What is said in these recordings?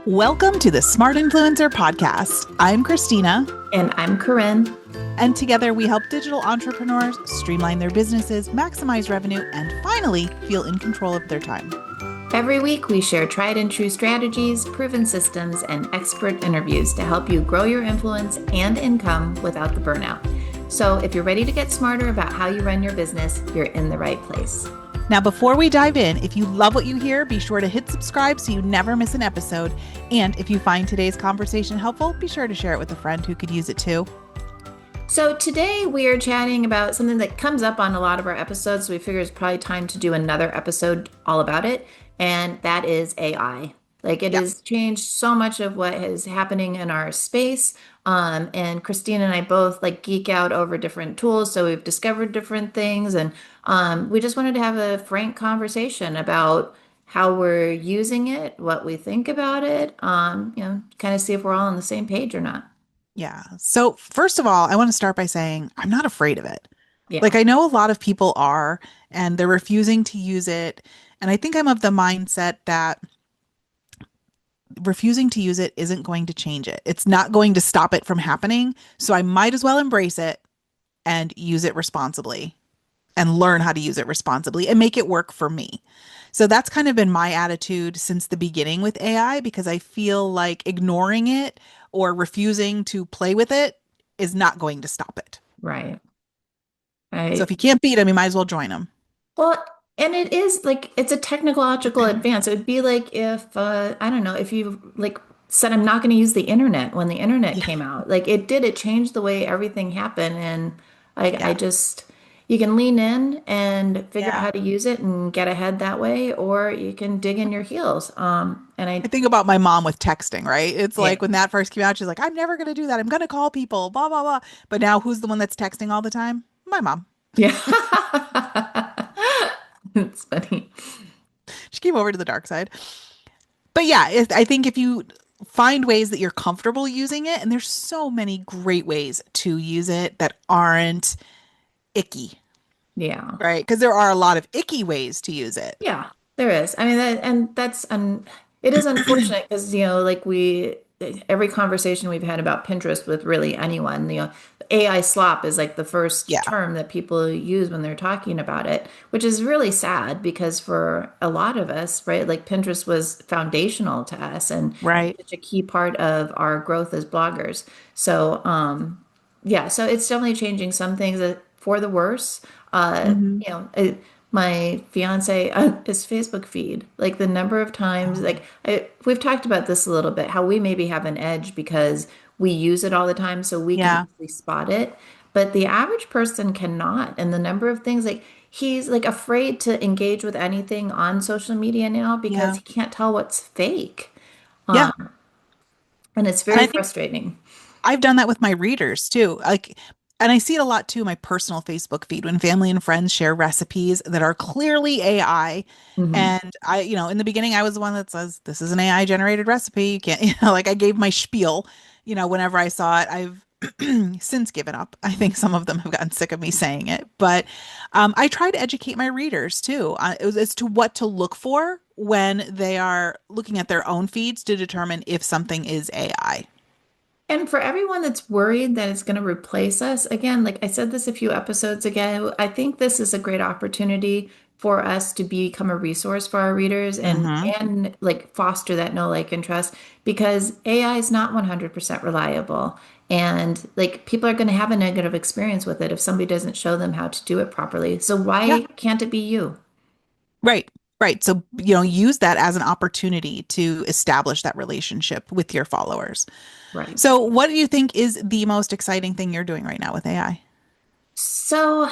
Welcome to the Smart Influencer Podcast. I'm Christina. And I'm Corinne. And together we help digital entrepreneurs streamline their businesses, maximize revenue, and finally feel in control of their time. Every week we share tried and true strategies, proven systems, and expert interviews to help you grow your influence and income without the burnout. So if you're ready to get smarter about how you run your business, you're in the right place. Now, before we dive in, if you love what you hear, be sure to hit subscribe so you never miss an episode. And if you find today's conversation helpful, be sure to share it with a friend who could use it too. So today we are chatting about something that comes up on a lot of our episodes. So we figure it's probably time to do another episode all about it. And that is AI. It has changed so much of what is happening in our space. And Christine and I both geek out over different tools. So we've discovered different things. And we just wanted to have a frank conversation about how we're using it, what we think about it, kind of see if we're all on the same page or not. Yeah. So first of all, I want to start by saying I'm not afraid of it. Yeah. I know a lot of people are, and they're refusing to use it. And I think I'm of the mindset that refusing to use it isn't going to change it. It's not going to stop it from happening. So I might as well embrace it and use it responsibly and learn how to use it responsibly and make it work for me. So that's kind of been my attitude since the beginning with AI, because I feel like ignoring it or refusing to play with it is not going to stop it. Right. So if you can't beat them, you might as well join them. Well, and it is it's a technological advance. It would be like if, I don't know, if you said, I'm not going to use the internet when the internet came out. It changed the way everything happened. And you can lean in and figure out how to use it and get ahead that way, or you can dig in your heels. And I think about my mom with texting, right? It's when that first came out, she's like, I'm never going to do that. I'm going to call people, blah, blah, blah. But now who's the one that's texting all the time? My mom. Yeah. It's funny. She came over to the dark side. But yeah, I think if you find ways that you're comfortable using it, and there's so many great ways to use it that aren't icky. Yeah. Right? Because there are a lot of icky ways to use it. Yeah, there is. I mean, it is unfortunate because, every conversation we've had about Pinterest with really anyone, AI slop is the first term that people use when they're talking about it, which is really sad because for a lot of us, right, Pinterest was foundational to us and such a key part of our growth as bloggers. So, so it's definitely changing some things for the worse. My fiance, his Facebook feed, the number of times, we've talked about this a little bit, how we maybe have an edge because we use it all the time, so we can easily spot it. But the average person cannot. And the number of things, he's afraid to engage with anything on social media now because he can't tell what's fake. And it's very frustrating. I've done that with my readers too. And I see it a lot too in my personal Facebook feed when family and friends share recipes that are clearly AI. Mm-hmm. And I, in the beginning, I was the one that says, this is an AI generated recipe. You can't, I gave my spiel, whenever I saw it. I've since given up. I think some of them have gotten sick of me saying it. But I try to educate my readers too as to what to look for when they are looking at their own feeds to determine if something is AI. And for everyone that's worried that it's going to replace us, again, I said this a few episodes ago, I think this is a great opportunity for us to become a resource for our readers and foster that know, like, and trust, because AI is not 100% reliable. And people are going to have a negative experience with it if somebody doesn't show them how to do it properly. So why can't it be you? Right. Right. So, use that as an opportunity to establish that relationship with your followers. Right. So what do you think is the most exciting thing you're doing right now with AI? So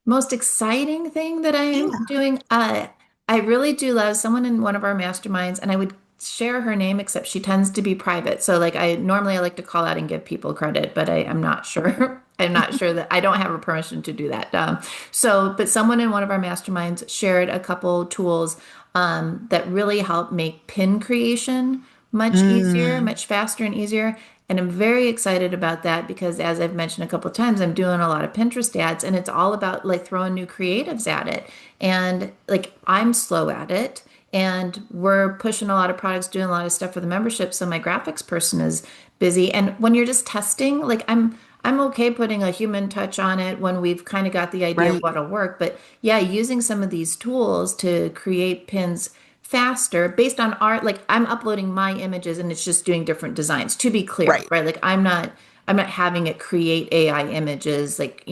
most exciting thing that I am doing, I really do love someone in one of our masterminds, and I would share her name, except she tends to be private. So I like to call out and give people credit, but I'm not sure. I'm not sure that I don't have her permission to do that. But someone in one of our masterminds shared a couple tools that really help make pin creation much easier, much faster and easier. And I'm very excited about that because, as I've mentioned a couple of times, I'm doing a lot of Pinterest ads, and it's all about throwing new creatives at it. And I'm slow at it. and we're pushing a lot of products, doing a lot of stuff for the membership. So my graphics person is busy. And when you're just testing, like I'm okay putting a human touch on it when we've kind of got the idea of Right. what'll work. But yeah, using some of these tools to create pins faster based on art, like I'm uploading my images and it's just doing different designs, to be clear, Right. right? Like I'm not having it create AI images, like,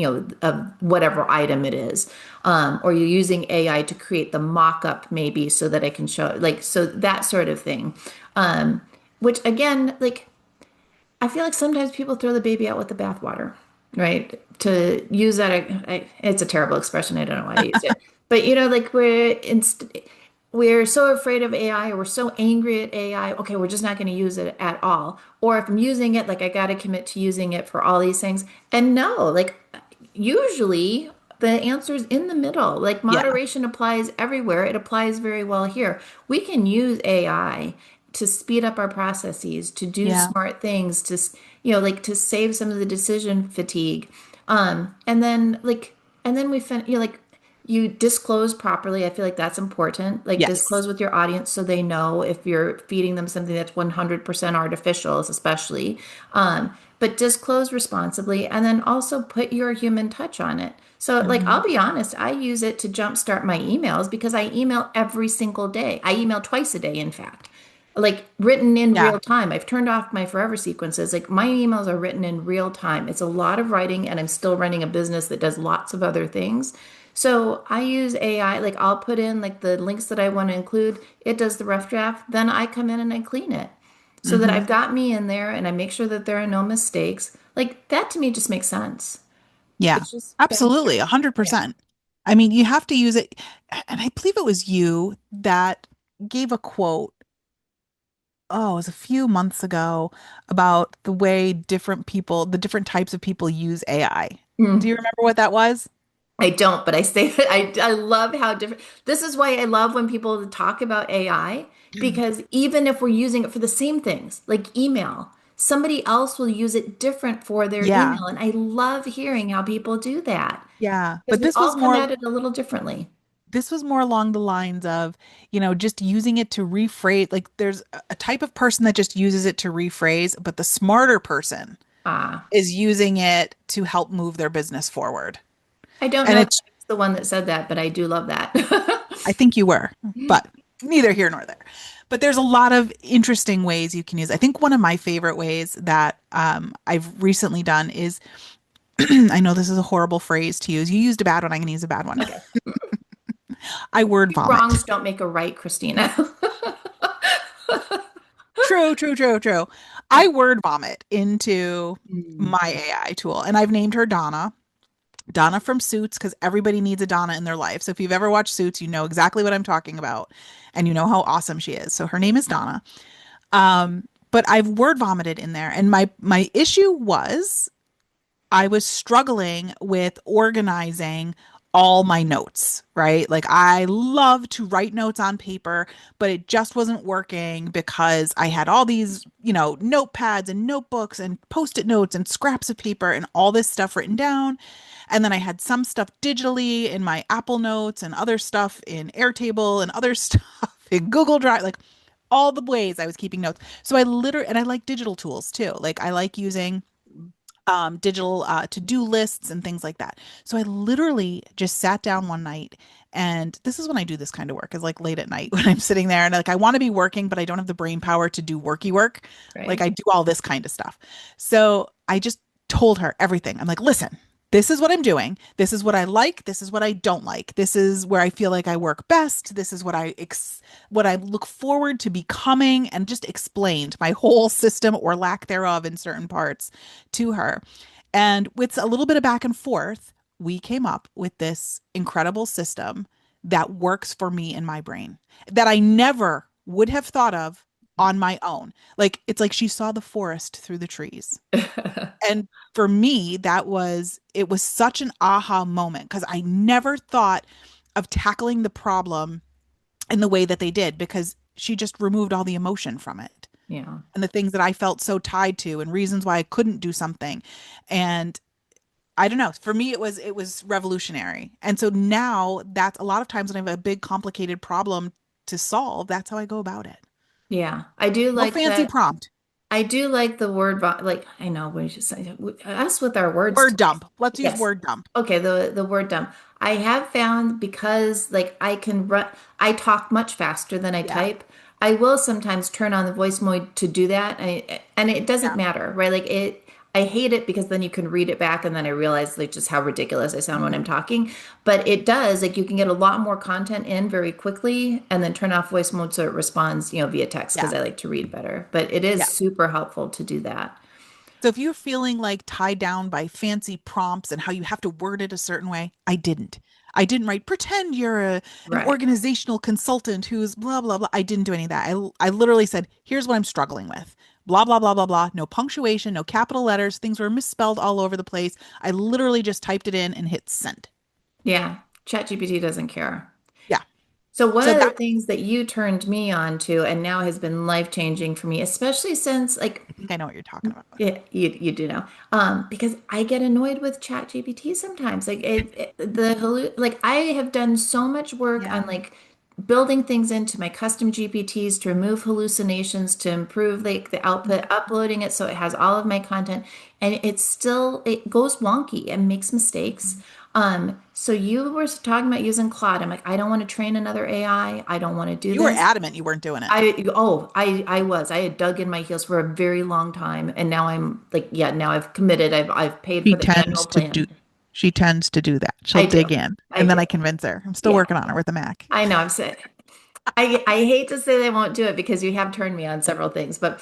of whatever item it is. Or you're using AI to create the mock-up maybe so that I can show, like, so that sort of thing. Which again, like, I feel like sometimes people throw the baby out with the bathwater, right? To use that, it's a terrible expression. I don't know why I use it, but like we're so afraid of AI, or we're so angry at AI. Okay, we're just not going to use it at all. Or if I'm using it, like I got to commit to using it for all these things. And no, like usually the answer is in the middle. Like Yeah. moderation applies everywhere. It applies very well here. We can use AI to speed up our processes, to do Yeah. smart things, to like to save some of the decision fatigue. And then like you disclose properly. I feel like that's important. Like Yes. disclose with your audience so they know if you're feeding them something that's 100% artificial, especially. But disclose responsibly and then also put your human touch on it. So, like, Mhm. I'll be honest, I use it to jumpstart my emails because I email every single day. I email twice a day, in fact, like written in Yeah. real time. I've turned off my forever sequences. Like my emails are written in real time. It's a lot of writing, and I'm still running a business that does lots of other things. So I use AI, like I'll put in like the links that I want to include. It does the rough draft. Then I come in and I clean it so that Hmm. I've got me in there and I make sure that there are no mistakes. Like that to me just makes sense. Yeah. It's just Absolutely. faster. Yeah. 100%. I mean, you have to use it. And I believe it was you that gave a quote, oh, it was a few months ago, about the way different people, the different types of people use AI. Do Mm. you remember what that was? I don't, but I say that I love how different. This is why I love when people talk about AI, because even if we're using it for the same things, like email, somebody else will use it different for their Yeah. email. And I love hearing how people do that Yeah. because But we all come at it a little differently. this was more along the lines of, just using it to rephrase. Like there's a type of person that just uses it to rephrase, but the smarter person Ah, is using it to help move their business forward. I don't And know if it's, it's the one that said that, but I do love that. I think you were, but neither here nor there. But there's a lot of interesting ways you can use. I think one of my favorite ways that I've recently done is, I know this is a horrible phrase to use. You used a bad one. I'm going to use a bad one. Okay. I word Two vomit. wrongs don't make a right, Christina. True, true, true, true. I word vomit into Mm. my AI tool, and I've named her Donna. Donna from Suits, because everybody needs a Donna in their life. So if you've ever watched Suits, you know exactly what I'm talking about, and you know how awesome she is. So her name is Donna. But I've word vomited in there, and my issue was I was struggling with organizing all my notes, right? Like I love to write notes on paper, but it just wasn't working because I had all these, notepads and notebooks and post-it notes and scraps of paper and all this stuff written down. And then I had some stuff digitally in my Apple Notes and other stuff in Airtable and other stuff in Google Drive, like all the ways I was keeping notes. So I literally, and I like digital tools too. Like I like using digital to-do lists and things like that. So I literally just sat down one night, and this is when I do this kind of work, is like late at night when I'm sitting there and like I want to be working, but I don't have the brain power to do worky work. Like Right. I do all this kind of stuff. So I just told her everything. I'm like, listen, this is what I'm doing. This is what I like. This is what I don't like. This is where I feel like I work best. This is what I look forward to becoming, and just explained my whole system or lack thereof in certain parts to her. And with a little bit of back and forth, we came up with this incredible system that works for me in my brain that I never would have thought of on my own. Like it's like she saw the forest through the trees. And for me, it was such an aha moment because I never thought of tackling the problem in the way that they did, because she just removed all the emotion from it Yeah. and the things that I felt so tied to and reasons why I couldn't do something. And I don't know, for me it was revolutionary. And so now that's a lot of times when I have a big complicated problem to solve, that's how I go about it. Yeah. I do No like fancy that. prompt. I do like the word like I know what you should say. Us with our words Word today. dump. Let's use Yes. word dump. Okay, the word dump. I have found because like I talk much faster than I Yeah. type. I will sometimes turn on the voice mode to do that. And it doesn't Yeah. matter, right? Like I hate it because then you can read it back and then I realize like just how ridiculous I sound when I'm Mhm. talking. But it does, like you can get a lot more content in very quickly and then turn off voice mode so it responds, via text because Yeah. I like to read better. But it is Yeah. super helpful to do that. So if you're feeling like tied down by fancy prompts and how you have to word it a certain way, I didn't. I didn't write pretend you're an Right. organizational consultant who's blah blah blah. I didn't do any of that. I literally said, here's what I'm struggling with. Blah blah blah blah blah. No punctuation, no capital letters. Things were misspelled all over the place. I literally just typed it in and hit send. Yeah. ChatGPT doesn't care. Yeah. So one So of the that things that you turned me on to and now has been life-changing for me, especially since like I think I know what you're talking about. you do know. Because I get annoyed with ChatGPT sometimes. Like like I have done so much work on Yeah. like building things into my custom GPTs to remove hallucinations, to improve like the output, uploading it so it has all of my content, and it goes wonky and makes mistakes. So you were talking about using Claude. I'm like, I don't want to train another AI. I don't want to do You were this. adamant you weren't doing it. I had dug in my heels for a very long time, and now I'm like, yeah, now I've committed. I've paid She for the annual tends to do plan. she tends to do that. She'll I do. dig in I and then do. I convince her. I'm still Yeah. working on her with the Mac. I know. I'm saying I hate to say they won't do it because you have turned me on several things, but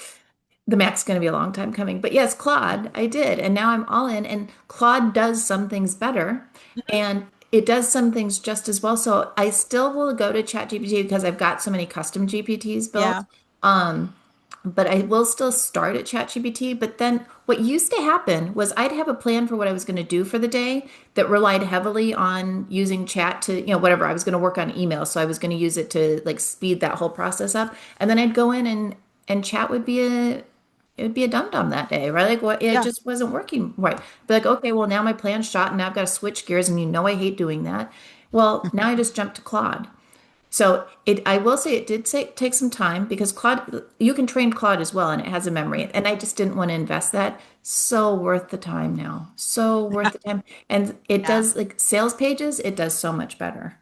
the Mac's going to be a long time coming. But yes, Claude, I did, and now I'm all in. And Claude does some things better, Mhm. and it does some things just as well. So I still will go to ChatGPT because I've got so many custom GPTs built. Yeah. Um, but I will still start at ChatGPT. But then what used to happen was I'd have a plan for what I was going to do for the day that relied heavily on using chat to, whatever. I was going to work on email, so I was going to use it to like speed that whole process up. And then I'd go in and chat would be a dum-dum that day, right? Like what it Yeah. just wasn't working right. Be like, okay, well now my plan's shot and now I've got to switch gears and I hate doing that. Well, now I just jumped to Claude. So I will say it did take some time because Claude, you can train Claude as well, and it has a memory. And I just didn't want to invest that. So worth the time now. So worth the time. And it Yeah. does like sales pages, it does so much better.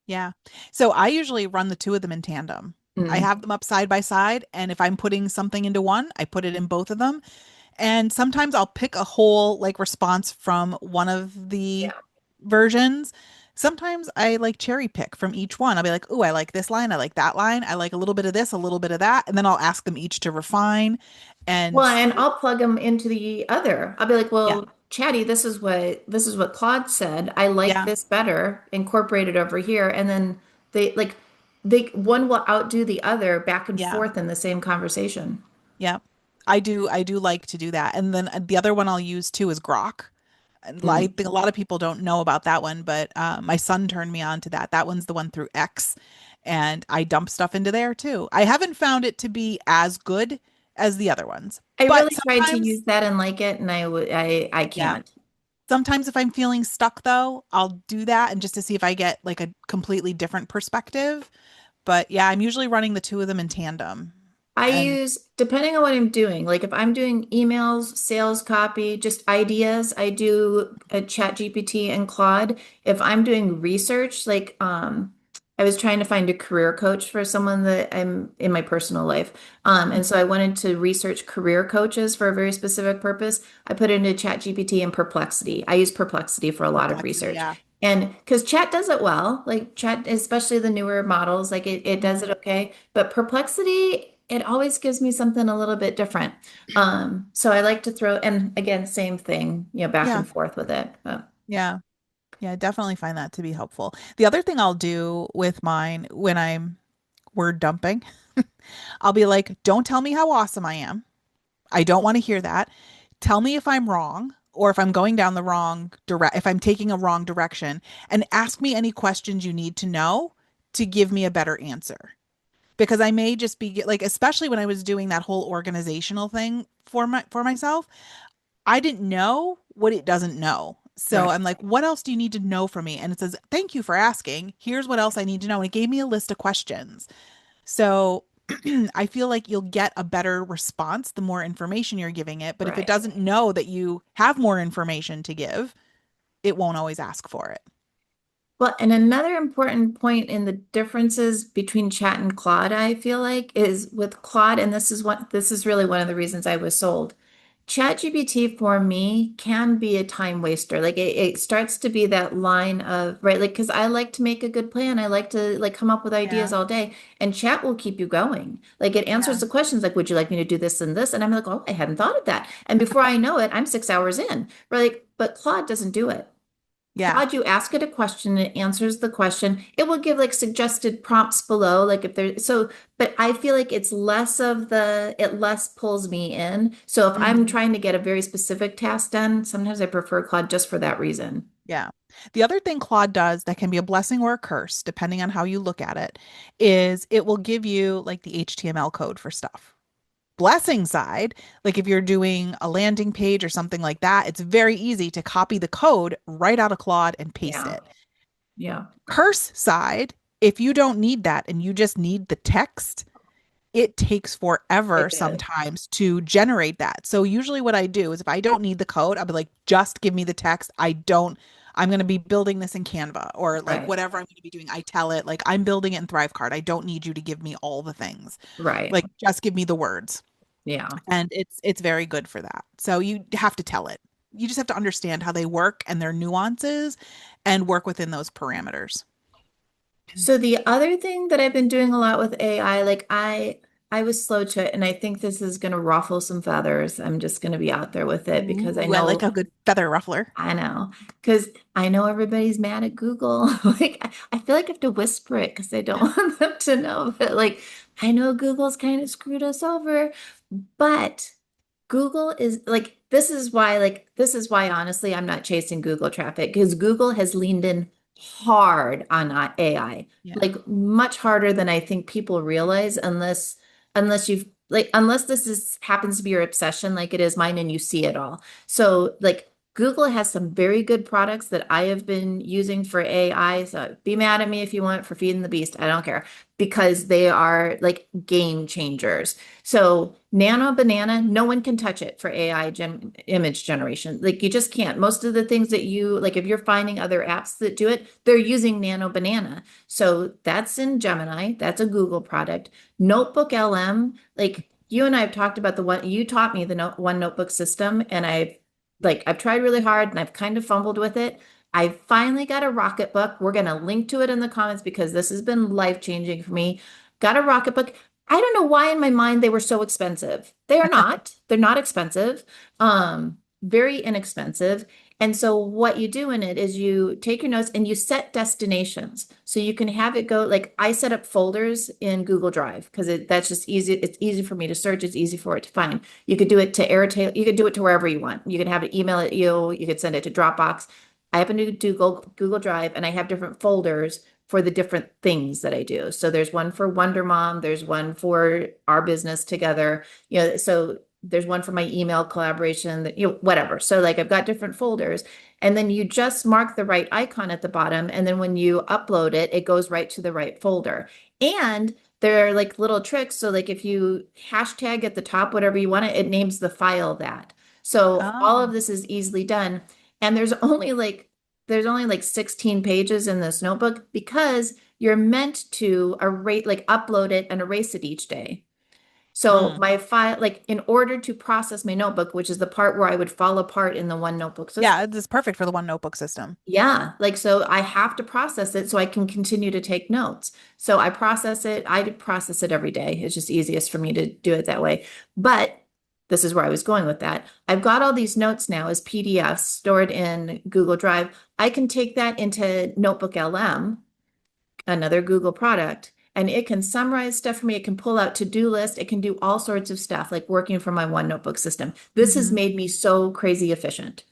Yeah. So I usually run the two of them in tandem. I Mm, have them up side by side, and if I'm putting something into one, I put it in both of them. And sometimes I'll pick a whole like response from one of the yeah. versions. Sometimes I like cherry pick from each one. I'll be like, "Oh, I like this line, I like that line, I like a little bit of this, a little bit of that," and then I'll ask them each to refine. Well, And and I'll plug them into the other. I'll be like, yeah, well, Chatty, this is what Claude said. I like yeah, this better. Incorporate it over here. And then they one will outdo the other back and yeah. forth in the same conversation. Yeah. I do like to do that. And then the other one I'll use too is Grok. And I Mm. think a lot of people don't know about that one, but my son turned me on to that. That one's the one through X, and I dump stuff into there too. I haven't found it to be as good as the other ones, I but really tried to use sometimes, that and like it, and I yeah. can't. Sometimes if I'm feeling stuck though, I'll do that and just to see if I get like a completely different perspective. But yeah, I'm usually running the two of them in tandem. I And use, depending on what I'm doing, like if I'm doing emails, sales copy, just ideas, I do a chat GPT and Claude. If I'm doing research, like I was trying to find a career coach for someone that I'm in my personal life. And so I wanted to research career coaches for a very specific purpose. I put it into chat GPT and Perplexity. I use Perplexity for a lot of perplexity, research. yeah. And because chat does it well, like chat, especially the newer models, like it does Mhm. it okay. But Perplexity, it always gives me something a little bit different. So I like to throw, and again, same thing, back Yeah. and forth with it. But Yeah. Yeah, I definitely find that to be helpful. The other thing I'll do with mine when I'm word dumping, I'll be like, don't tell me how awesome I am. I don't want to hear that. Tell me if I'm wrong or if I'm going down the wrong if I'm taking a wrong direction, and ask me any questions you need to know to give me a better answer. Because I may just be like, especially when I was doing that whole organizational thing for myself, I didn't know what it doesn't know. So Right. I'm like, what else do you need to know from me? And it says, thank you for asking. Here's what else I need to know. And it gave me a list of questions. So I feel like you'll get a better response the more information you're giving it. But if it Right. doesn't know that you have more information to give, it won't always ask for it. Well, and another important point in the differences between Chat and Claude, I feel like, is with Claude, and this is really one of the reasons I was sold. ChatGPT for me can be a time waster. Like it starts to be that line of, right, like because I like to make a good plan. I like to like come up with ideas Yeah. all day, and chat will keep you going. Like it answers Yeah. the questions like, would you like me to do this and this? And I'm like, oh, I hadn't thought of that. And before I know it, I'm 6 hours in. Right? Like, but Claude doesn't do it. Yeah. Claude, you ask it a question, it answers the question. It will give like suggested prompts below, like if there, so, but I feel like it less pulls me in. So if I'm Mhm. trying to get a very specific task done, sometimes I prefer Claude just for that reason. Yeah. The other thing Claude does that can be a blessing or a curse, depending on how you look at it, is it will give you like the HTML code for stuff. Blessing side, like if you're doing a landing page or something like that, it's very easy to copy the code right out of Claude and paste Yeah. it. Yeah. Curse side, if you don't need that and you just need the text, it takes forever It did. sometimes to generate that. So usually what I do is if I don't need the code, I'll be like, just give me the text. I'm going to be building this in Canva or like Right. whatever I'm going to be doing. I tell it like I'm building it in ThriveCard. I don't need you to give me all the things. Right. Like just give me the words. Yeah. And it's very good for that. So you have to tell it. You just have to understand how they work and their nuances and work within those parameters. So the other thing that I've been doing a lot with AI, like I was slow to it, and I think this is going to ruffle some feathers. I'm just going to be out there with it because Ooh, I like a good feather ruffler. I know, because I know everybody's mad at Google. Like I feel like I have to whisper it because I don't want them to know. But like I know Google's kind of screwed us over, but Google is this is why honestly I'm not chasing Google traffic because Google has leaned in hard on AI, Yeah. like much harder than I think people realize unless you've like unless this is happens to be your obsession like it is mine and you see it all. So like Google has some very good products that I have been using for AI. So be mad at me if you want for feeding the beast. I don't care because they are like game changers. So Nano Banana, no one can touch it for image generation. Like you just can't. Most of the things that you like, if you're finding other apps that do it, they're using Nano Banana. So that's in Gemini. That's a Google product. Notebook LM, like you and I have talked about the one you taught me the one notebook system, and I've tried really hard and I've kind of fumbled with it. I finally got a Rocketbook. We're going to link to it in the comments because this has been life changing for me. Got a Rocketbook. I don't know why in my mind they were so expensive. They are not. They're not expensive. Very inexpensive. And so what you do in it is you take your notes and you set destinations. So you can have it go like I set up folders in Google Drive because that's just easy. It's easy for me to search. It's easy for it to find. You could do it to Airtable. You could do it to wherever you want. You could have it email it you. You could send it to Dropbox. I happen to do Google Drive and I have different folders for the different things that I do. So there's one for Wonder Mom, there's one for our business together, so there's one for my email collaboration that, whatever. So like I've got different folders and then you just mark the right icon at the bottom. And then when you upload it, it goes right to the right folder. And there are like little tricks. So like if you hashtag at the top, whatever you want it names the file that. So all of Oh. this is easily done. And there's only like 16 pages in this notebook because you're meant to erase, like upload it and erase it each day. So Mm. my file, like in order to process my notebook, which is the part where I would fall apart in the one notebook system. Yeah, it's perfect for the one notebook system. Yeah, like so I have to process it so I can continue to take notes. So I process it. I process it every day. It's just easiest for me to do it that way. But this is where I was going with that. I've got all these notes now as PDFs stored in Google Drive. I can take that into Notebook LM, another Google product, and it can summarize stuff for me. It can pull out to-do list. It can do all sorts of stuff like working from my one notebook system. This has Hmm. made me so crazy efficient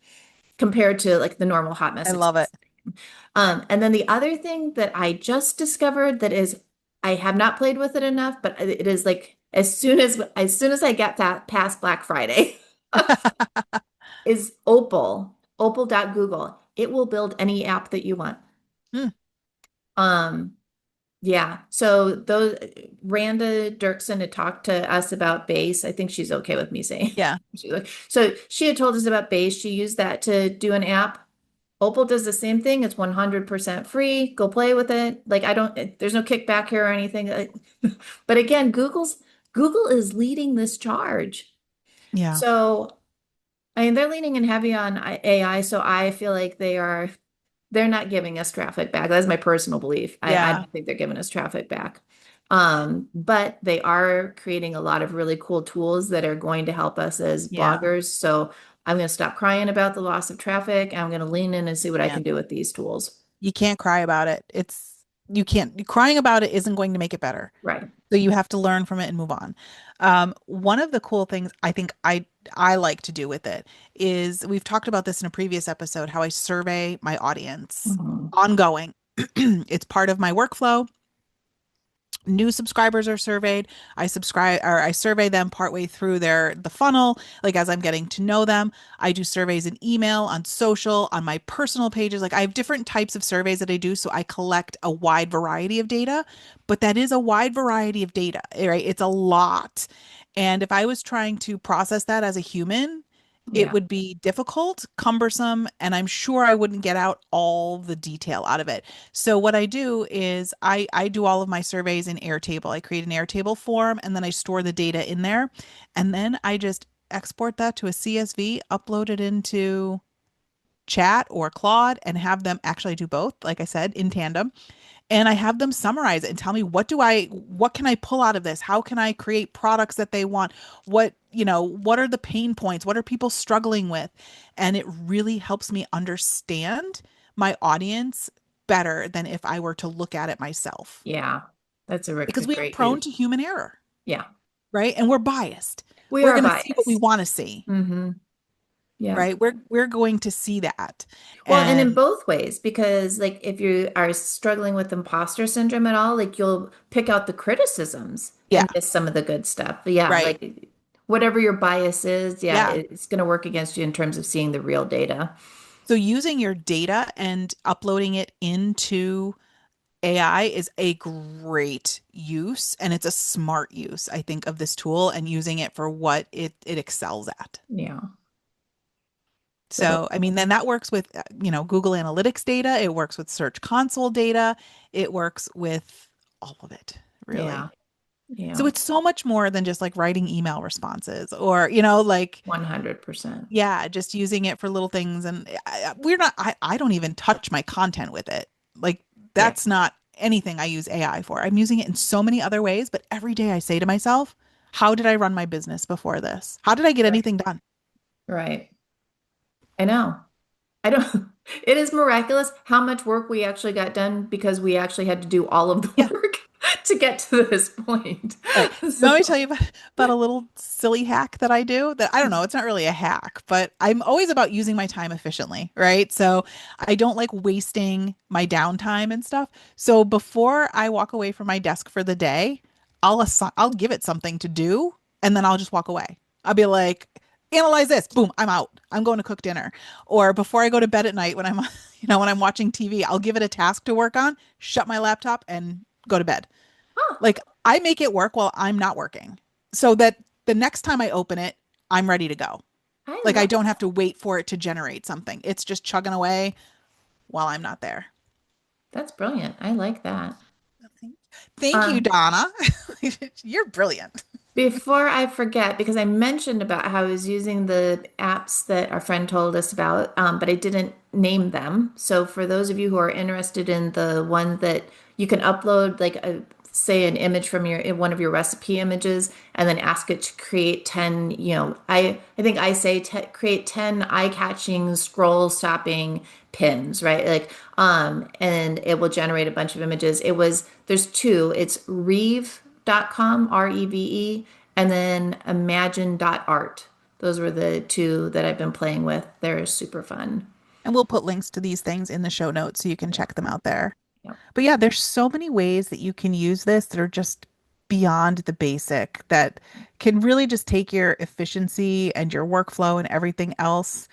compared to like the normal hot I mess love it. expense. And then the other thing that I just discovered that is I have not played with it enough, but it is like as soon as I get that past Black Friday is Opal, opal.google. it will build any app that you want. Hmm. Um, yeah. So those Randa Dirksen had talked to us about base. I think she's okay with me saying. Yeah. So she had told us about base. She used that to do an app. Opal does the same thing. It's 100% free. Go play with it. Like I don't, there's no kickback here or anything. But again, Google is leading this charge. Yeah. So I mean, they're leaning in heavy on AI. So I feel like they're not giving us traffic back. That's my personal belief. I Yeah. don't think they're giving us traffic back. But they are creating a lot of really cool tools that are going to help us as Yeah. bloggers. So I'm going to stop crying about the loss of traffic. I'm going to lean in and see what I Yeah. can do with these tools. You can't cry about it. You can't, crying about it isn't going to make it better. Right. So you have to learn from it and move on. One of the cool things I think I like to do with it is we've talked about this in a previous episode, how I survey my audience Mhm. ongoing. It's part of my workflow. New subscribers are surveyed. I survey them partway through the funnel, like as I'm getting to know them. I do surveys in email, on social, on my personal pages. Like I have different types of surveys that I do, so I collect a wide variety of data, but that is a wide variety of data, right? It's a lot. And if I was trying to process that as a human, it Yeah. would be difficult, cumbersome, and I'm sure I wouldn't get out all the detail out of it. So what I do is I do all of my surveys in Airtable. I create an Airtable form and then I store the data in there. And then I just export that to a CSV, upload it into Chat or Claude and have them actually do both, like I said, in tandem. And I have them summarize it and tell me what can I pull out of this? How can I create products that they want? What are the pain points? What are people struggling with? And it really helps me understand my audience better than if I were to look at it myself. Yeah. That's a Because we are great prone use. to human error, Yeah. right? And we're biased. We We're are going to see what we biased. want to see, Hmm. Yeah. right? We're going to see that. Well, and in And both ways, because like if you are struggling with imposter syndrome at all, like you'll pick out the criticisms yeah, and miss some of the good stuff. But yeah, right. like whatever your bias is, yeah, Yeah. it's going to work against you in terms of seeing the real data. So using your data and uploading it into AI is a great use and it's a smart use, I think, of this tool and using it for what it excels at. Yeah. So So, I mean, then that works with, Google Analytics data, it works with Search Console data, it works with all of it, yeah, really. So yeah, it's so much more than just like writing email responses or, like 100%. yeah, just using it for little things. And I don't even touch my content with it. Like, Yeah, that's not anything I use AI for. I'm using it in so many other ways, but every day I say to myself, how did I run my business before this? How did I get right. anything done? Right. I know. I don't, it is miraculous how much work we actually got done because we actually had to do all of the Yeah. work to get to this point. All right. You want me to So, tell you about a little silly hack that I do that I don't know, it's not really a hack, but I'm always about using my time efficiently, right? So I don't like wasting my downtime and stuff. So before I walk away from my desk for the day, I'll give it something to do and then I'll just walk away. I'll be like, analyze this. Boom, I'm out. I'm going to cook dinner. Or before I go to bed at night when I'm when I'm watching TV, I'll give it a task to work on, shut my laptop and go to bed. huh, Like I make it work while I'm not working so that the next time I open it, I'm ready to go. I Like I love don't have that. to wait for it to generate something. It's just chugging away while I'm not there. That's brilliant. I like that. Thank you, Um, Donna. You're brilliant. Before I forget, because I mentioned about how I was using the apps that our friend told us about, but I didn't name them. So for those of you who are interested in the one that you can upload, like say an image from one of your recipe images, and then ask it to create 10, I think I say create 10 eye-catching scroll stopping pins, right? Like, and it will generate a bunch of images. There's two. It's Reeve.com, Reve, and then imagine.art. Those were the two that I've been playing with. They're super fun. And we'll put links to these things in the show notes so you can Yeah. check them out there. Yeah. But yeah, there's so many ways that you can use this that are just beyond the basic that can really just take your efficiency and your workflow and everything else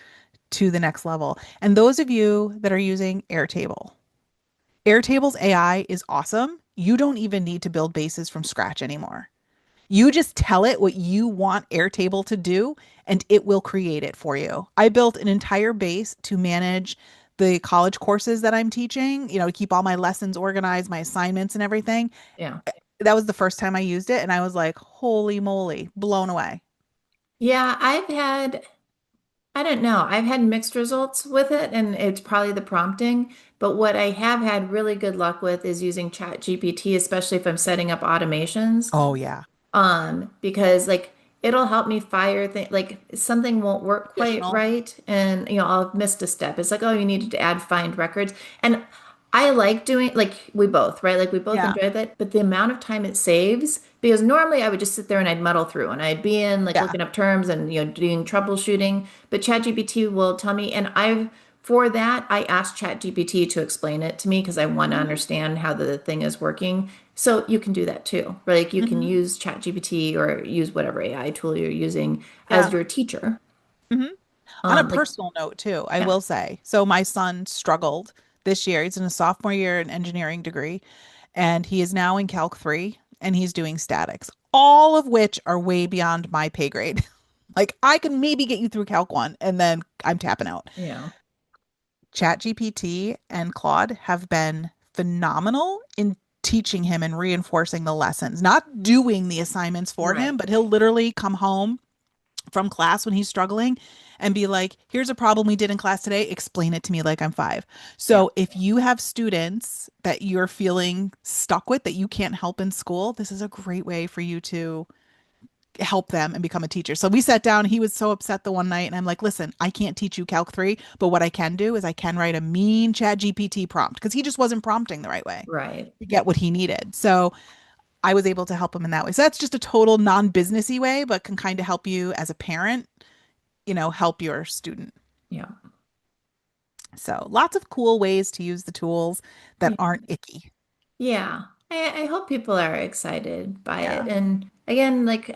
to the next level. And those of you that are using Airtable, Airtable's AI is awesome. You don't even need to build bases from scratch anymore. You just tell it what you want Airtable to do, and it will create it for you. I built an entire base to manage the college courses that I'm teaching, to keep all my lessons organized, my assignments and everything. Yeah. That was the first time I used it, and I was like, holy moly, blown away. Yeah, I don't know. I've had mixed results with it, and it's probably the prompting. But what I have had really good luck with is using Chat GPT, especially if I'm setting up automations. Oh, yeah. Because like it'll help me fire things like something won't work quite Additional. right, and I'll missed a step. It's like, oh, you needed to add find records. And I like doing like we both, right? Like we both Yeah. enjoy that, but the amount of time it saves, because normally I would just sit there and I'd muddle through and I'd be in like Yeah. looking up terms and doing troubleshooting, but ChatGPT will tell me, and I've for that I asked ChatGPT to explain it to me because I want to Hmm. understand how the thing is working. So you can do that too. Right? Like you can Hmm. use ChatGPT or use whatever AI tool you're using as Yeah. your teacher. Hmm. On a Like personal note, too, I yeah, will say. So, my son struggled this year. He's in a sophomore year in engineering degree, and he is now in Calc 3 and he's doing statics, all of which are way beyond my pay grade. Like, I can maybe get you through Calc 1 and then I'm tapping out. yeah, ChatGPT and Claude have been phenomenal in teaching him and reinforcing the lessons, not doing the assignments for him, right, but he'll literally come home from class when he's struggling and be like, here's a problem we did in class today. Explain it to me like I'm 5. yeah, So if you have students that you're feeling stuck with that you can't help in school, this is a great way for you to help them and become a teacher. So we sat down. He was so upset the one night, and I'm like, listen, I can't teach you Calc 3, but what I can do is I can write a mean Chat GPT prompt because he just wasn't prompting the right way right. to get what he needed. So I was able to help him in that way. So that's just a total non-businessy way, but can kind of help you as a parent, help your student. Yeah. So lots of cool ways to use the tools that Yeah. aren't icky. Yeah. I hope people are excited by it. Yeah. And again, like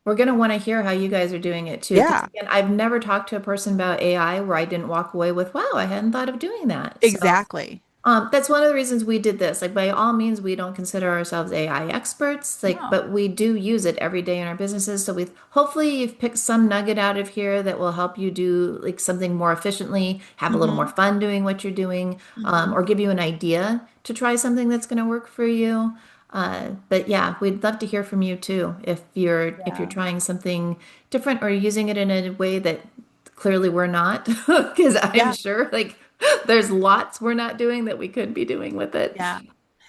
we're gonna want to hear how you guys are doing it too. Because Yeah, again, I've never talked to a person about AI where I didn't walk away with, wow, I hadn't thought of doing that. So exactly. that's one of the reasons we did this. Like, by all means, we don't consider ourselves AI experts, like, No. but we do use it every day in our businesses. So we've hopefully you've picked some nugget out of here that will help you do like something more efficiently, have a little more Hmm. fun doing what you're doing, Hmm. or give you an idea to try something that's going to work for you. But yeah, we'd love to hear from you too if you're Yeah. trying something different or using it in a way that clearly we're not, because I'm Yeah. sure like there's lots we're not doing that we could be doing with it. Yeah.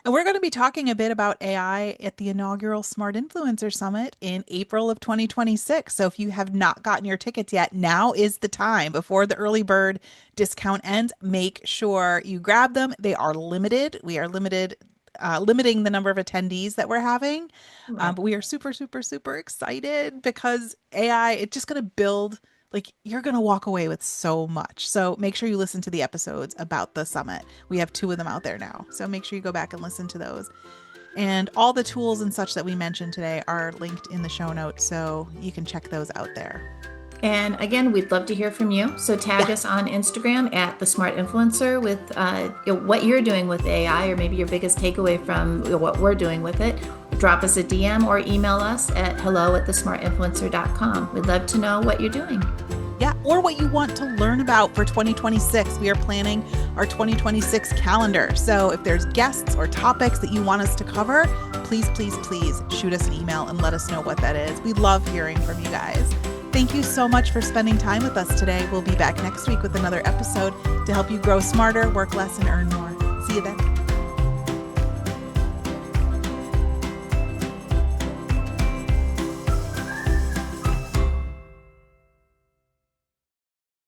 And we're going to be talking a bit about AI at the inaugural Smart Influencer Summit in April of 2026. So if you have not gotten your tickets yet, now is the time before the early bird discount ends. Make sure you grab them. They are limited. We are limiting the number of attendees that we're having. Right. But we are super, super, super excited because AI, it's just going to build, like, you're going to walk away with so much. So make sure you listen to the episodes about the summit. We have 2 of them out there now. So make sure you go back and listen to those. And all the tools and such that we mentioned today are linked in the show notes. So you can check those out there. And again, we'd love to hear from you. So tag Yeah. us on Instagram at the Smart Influencer with what you're doing with AI, or maybe your biggest takeaway from what we're doing with it. Drop us a DM or email us at hello@thesmartinfluencer.com. We'd love to know what you're doing. Yeah, or what you want to learn about for 2026. We are planning our 2026 calendar. So if there's guests or topics that you want us to cover, please, please, please shoot us an email and let us know what that is. We love hearing from you guys. Thank you so much for spending time with us today. We'll be back next week with another episode to help you grow smarter, work less, and earn more. See you then.